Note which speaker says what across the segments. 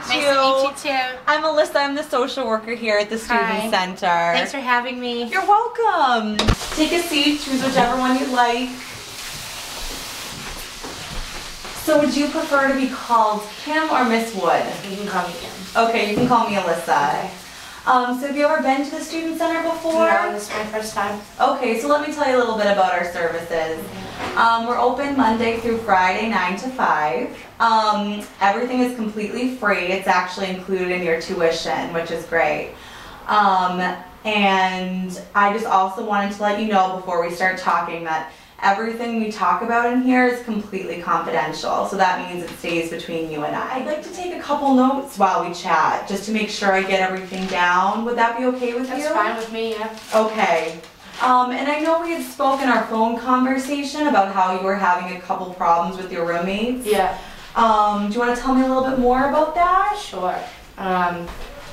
Speaker 1: Nice to meet you too. I'm Alyssa. I'm the social worker here at the Student Center.
Speaker 2: Thanks for having me.
Speaker 1: You're welcome. Take a seat. Choose whichever one you like. So would you prefer to be called Kim or Miss Wood?
Speaker 2: You can call me Kim.
Speaker 1: Okay, you can call me Alyssa.
Speaker 2: Okay.
Speaker 1: So have you ever been to the Student Center before?
Speaker 2: No, this is my first time.
Speaker 1: Okay, so let me tell you a little bit about our services. We're open Monday through Friday, 9 to 5. Everything is completely free. It's actually included in your tuition, which is great. And I just also wanted to let you know before we start talking that everything we talk about in here is completely confidential, so that means it stays between you and I. I'd like to take a couple notes while we chat, just to make sure I get everything down. Would that be okay with you?
Speaker 2: That's fine with me, yeah.
Speaker 1: Okay. And I know we had spoken our phone conversation about how you were having a couple problems with your roommates.
Speaker 2: Yeah.
Speaker 1: Do you want to tell me a little bit more about that?
Speaker 2: Sure. I'm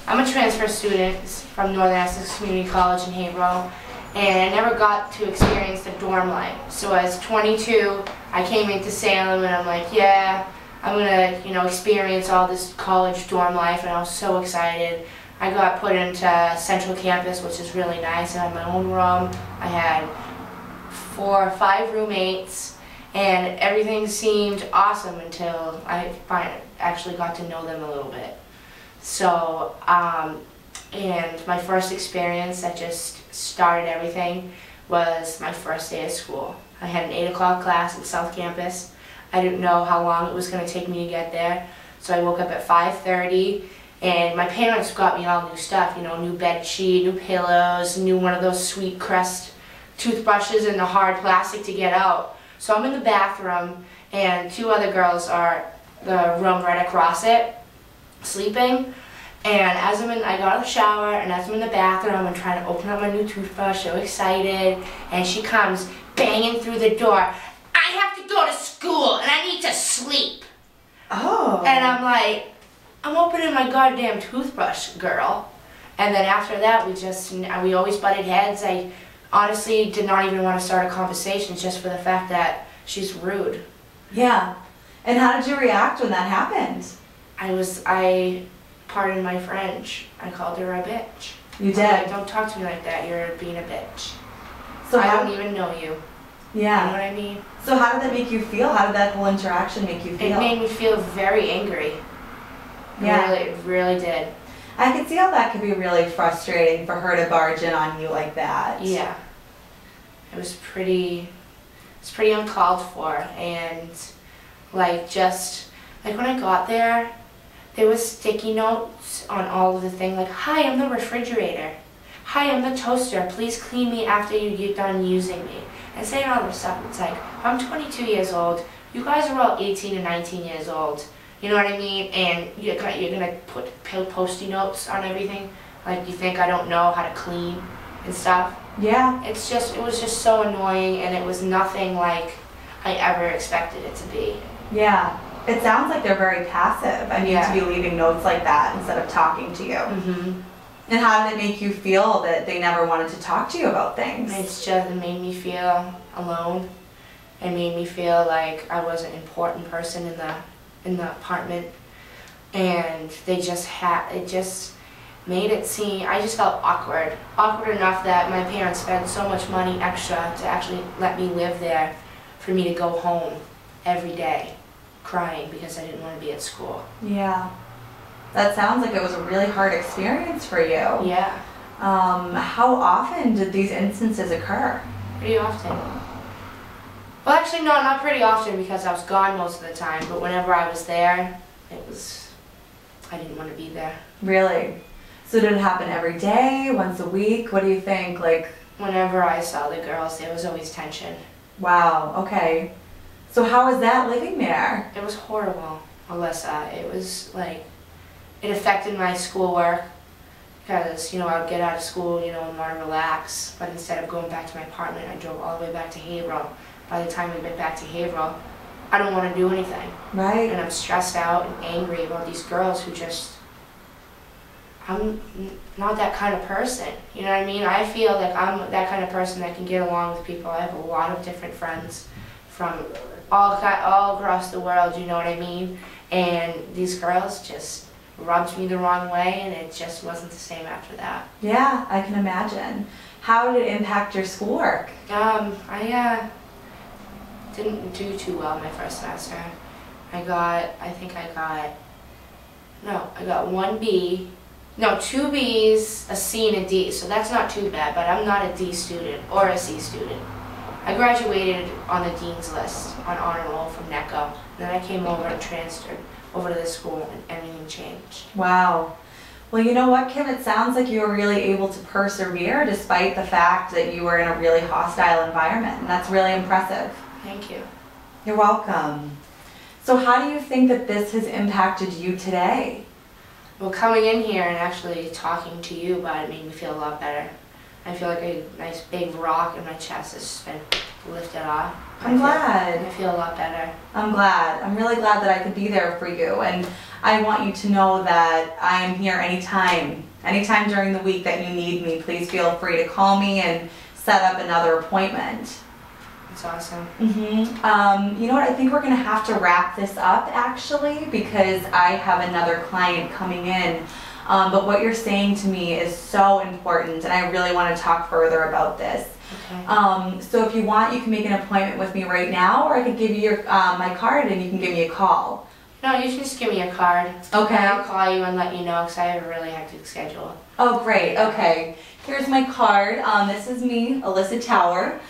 Speaker 2: a transfer student from Northern Essex Community College in Haverhill. And I never got to experience the dorm life. So as 22, I came into Salem and I'm like, yeah, I'm gonna, experience all this college dorm life, and I was so excited. I got put into Central Campus, which is really nice. I had my own room. I had 4 or 5 roommates, and everything seemed awesome until I actually got to know them a little bit. So, and my first experience that just started everything was my first day of school. I had an 8 o'clock class at South Campus. I didn't know how long it was going to take me to get there, so I woke up at 5:30, and my parents got me all new stuff, new bed sheet, new pillows, new one of those Sweet Crest toothbrushes in the hard plastic to get out. So I'm in the bathroom, and 2 other girls are the room right across it, sleeping. And as I got out of the shower, and as I'm in the bathroom, I'm trying to open up my new toothbrush, so excited, and she comes banging through the door. I have to go to school, and I need to sleep.
Speaker 1: Oh.
Speaker 2: And I'm like, I'm opening my goddamn toothbrush, girl. And then after that, we always butted heads. I honestly did not even want to start a conversation just for the fact that she's rude.
Speaker 1: Yeah. And how did you react when that happened?
Speaker 2: Pardon my French, I called her a bitch.
Speaker 1: You did?
Speaker 2: Like, don't talk to me like that, you're being a bitch.
Speaker 1: So
Speaker 2: I don't even know you.
Speaker 1: Yeah.
Speaker 2: You know what I mean?
Speaker 1: So how did that make you feel? How did that whole interaction make you feel?
Speaker 2: It made me feel very angry.
Speaker 1: Yeah.
Speaker 2: It really did.
Speaker 1: I could see how that could be really frustrating for her to barge in on you like that.
Speaker 2: Yeah. It was pretty uncalled for, and when I got there, there was sticky notes on all of the things, like, hi, I'm the refrigerator. Hi, I'm the toaster. Please clean me after you get done using me. And saying all this stuff. It's like, I'm 22 years old. You guys are all 18 and 19 years old. You know what I mean? And you're gonna put Post-it notes on everything. Like, you think I don't know how to clean and stuff.
Speaker 1: Yeah.
Speaker 2: It was just so annoying, and it was nothing like I ever expected it to be.
Speaker 1: Yeah. It sounds like they're very passive. I mean, to be leaving notes like that instead of talking to you.
Speaker 2: Mm-hmm.
Speaker 1: And how did it make you feel that they never wanted to talk to you about things?
Speaker 2: It made me feel alone. It made me feel like I was an important person in the apartment. And it just made it seem, I just felt awkward. Awkward enough that my parents spent so much money extra to actually let me live there for me to go home every day crying because I didn't want to be at school.
Speaker 1: Yeah. That sounds like it was a really hard experience for you.
Speaker 2: Yeah.
Speaker 1: How often did these instances occur?
Speaker 2: Pretty often. Well, actually, no, not pretty often because I was gone most of the time, but whenever I was there, I didn't want to be there.
Speaker 1: Really? So did it happen every day, once a week? What do you think? Like,
Speaker 2: whenever I saw the girls, there was always tension.
Speaker 1: Wow, okay. So how was that living there?
Speaker 2: It was horrible, Alyssa. It was like, it affected my schoolwork because, I would get out of school, and want to relax, but instead of going back to my apartment, I drove all the way back to Haverhill. By the time I get back to Haverhill, I don't want to do anything.
Speaker 1: Right.
Speaker 2: And I'm stressed out and angry about these girls who I'm not that kind of person, you know what I mean? I feel like I'm that kind of person that can get along with people. I have a lot of different friends from all across the world, you know what I mean? And these girls just rubbed me the wrong way, and it just wasn't the same after that.
Speaker 1: Yeah, I can imagine. How did it impact your schoolwork?
Speaker 2: I didn't do too well my first semester. I got one B, no, 2 Bs, a C, and a D, so that's not too bad, but I'm not a D student or a C student. I graduated on the dean's list on honor roll from NECO. Then I came over and transferred over to this school, and everything changed.
Speaker 1: Wow. Well, you know what, Kim? It sounds like you were really able to persevere despite the fact that you were in a really hostile environment, and that's really impressive.
Speaker 2: Thank you.
Speaker 1: You're welcome. So how do you think that this has impacted you today?
Speaker 2: Well, coming in here and actually talking to you about it made me feel a lot better. I feel like a nice big rock in my chest has been lifted off.
Speaker 1: I'm glad.
Speaker 2: I feel a lot better.
Speaker 1: I'm glad. I'm really glad that I could be there for you, and I want you to know that I am here anytime during the week that you need me. Please feel free to call me and set up another appointment.
Speaker 2: That's awesome.
Speaker 1: You know what, I think we're going to have to wrap this up actually, because I have another client coming in. But what you're saying to me is so important, and I really want to talk further about this.
Speaker 2: Okay.
Speaker 1: So if you want, you can make an appointment with me right now, or I could give you your, my card and you can give me a call.
Speaker 2: No, you can just give me a card.
Speaker 1: Okay.
Speaker 2: And I'll call you and let you know, because I have a really hectic schedule.
Speaker 1: Oh, great. Okay. Here's my card. This is me, Alyssa Tower,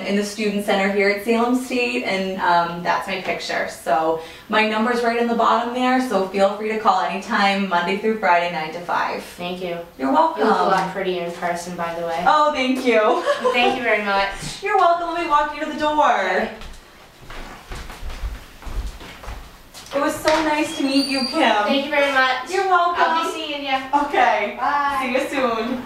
Speaker 1: in the Student Center here at Salem State, and that's my picture. So my number's right in the bottom there, so feel free to call anytime, Monday through Friday, 9 to 5.
Speaker 2: Thank you.
Speaker 1: You're welcome.
Speaker 2: You look a lot prettier in person, by the way.
Speaker 1: Oh, thank you.
Speaker 2: Thank you very much.
Speaker 1: You're welcome. Let me walk you to the door.
Speaker 2: Okay.
Speaker 1: It was so nice to meet you, Kim.
Speaker 2: Thank you very much.
Speaker 1: You're welcome.
Speaker 2: I'll be seeing you.
Speaker 1: Okay.
Speaker 2: Bye.
Speaker 1: See you soon.